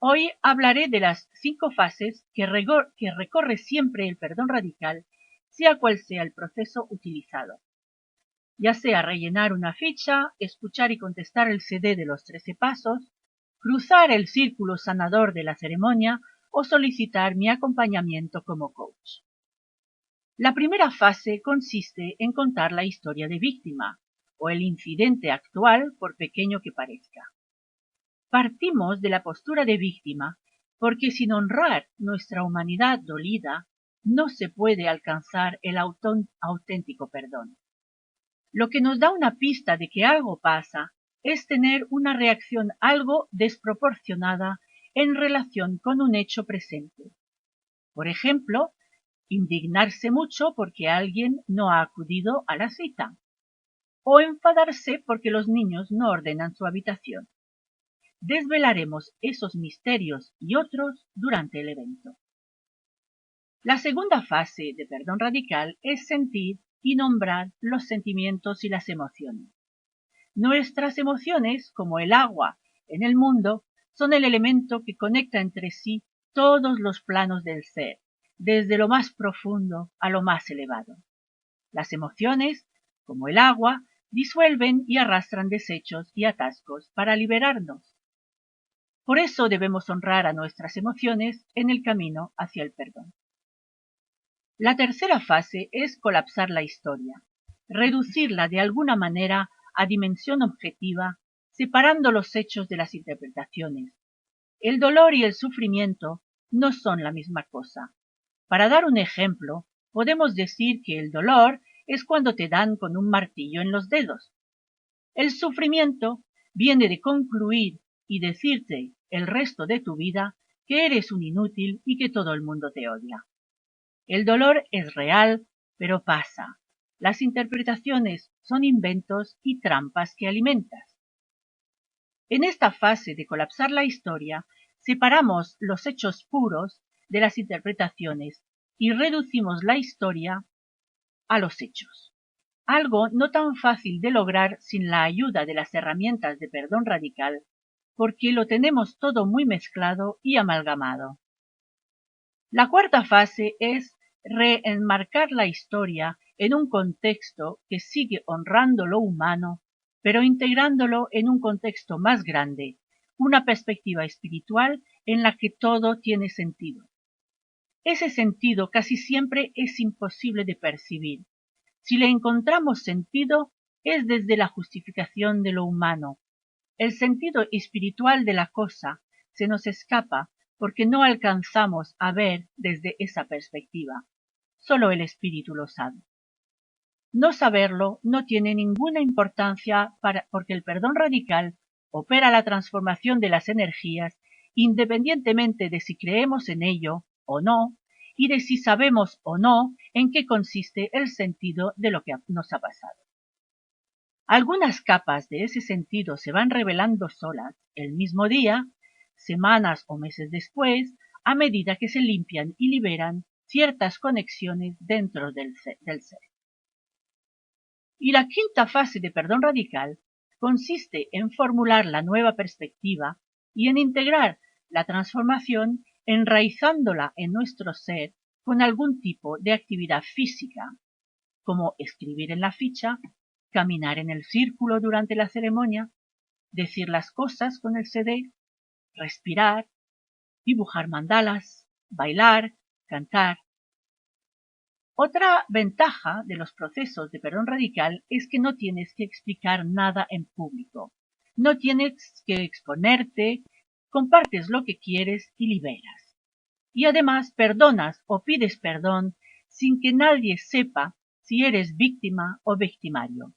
Hoy hablaré de las 5 fases que recorre siempre el perdón radical, sea cual sea el proceso utilizado. Ya sea rellenar una ficha, escuchar y contestar el CD de los 13 pasos, cruzar el círculo sanador de la ceremonia o solicitar mi acompañamiento como coach. La primera fase consiste en contar la historia de víctima, o el incidente actual, por pequeño que parezca. Partimos de la postura de víctima porque sin honrar nuestra humanidad dolida no se puede alcanzar el auténtico perdón. Lo que nos da una pista de que algo pasa es tener una reacción algo desproporcionada en relación con un hecho presente. Por ejemplo, indignarse mucho porque alguien no ha acudido a la cita, o enfadarse porque los niños no ordenan su habitación. Desvelaremos esos misterios y otros durante el evento. La segunda fase de perdón radical es sentir y nombrar los sentimientos y las emociones. Nuestras emociones, como el agua en el mundo, son el elemento que conecta entre sí todos los planos del ser, desde lo más profundo a lo más elevado. Las emociones, como el agua, disuelven y arrastran desechos y atascos para liberarnos. Por eso debemos honrar a nuestras emociones en el camino hacia el perdón. La tercera fase es colapsar la historia, reducirla de alguna manera a dimensión objetiva, separando los hechos de las interpretaciones. El dolor y el sufrimiento no son la misma cosa. Para dar un ejemplo, podemos decir que el dolor es cuando te dan con un martillo en los dedos. El sufrimiento viene de concluir y decirte el resto de tu vida que eres un inútil y que todo el mundo te odia. El dolor es real, pero pasa. Las interpretaciones son inventos y trampas que alimentas. En esta fase de colapsar la historia, separamos los hechos puros de las interpretaciones y reducimos la historia a los hechos. Algo no tan fácil de lograr sin la ayuda de las herramientas de perdón radical, porque lo tenemos todo muy mezclado y amalgamado. La cuarta fase es reenmarcar la historia en un contexto que sigue honrando lo humano, pero integrándolo en un contexto más grande, una perspectiva espiritual en la que todo tiene sentido. Ese sentido casi siempre es imposible de percibir. Si le encontramos sentido, es desde la justificación de lo humano. El sentido espiritual de la cosa se nos escapa porque no alcanzamos a ver desde esa perspectiva. Solo el espíritu lo sabe. No saberlo no tiene ninguna importancia porque el perdón radical opera la transformación de las energías independientemente de si creemos en ello o no, y de si sabemos o no en qué consiste el sentido de lo que nos ha pasado. Algunas capas de ese sentido se van revelando solas el mismo día, semanas o meses después, a medida que se limpian y liberan ciertas conexiones dentro del ser. Y la quinta fase de perdón radical consiste en formular la nueva perspectiva y en integrar la transformación enraizándola en nuestro ser con algún tipo de actividad física, como escribir en la ficha, caminar en el círculo durante la ceremonia, decir las cosas con el CD, respirar, dibujar mandalas, bailar, cantar. Otra ventaja de los procesos de perdón radical es que no tienes que explicar nada en público. No tienes que exponerte, compartes lo que quieres y liberas. Y además perdonas o pides perdón sin que nadie sepa si eres víctima o victimario.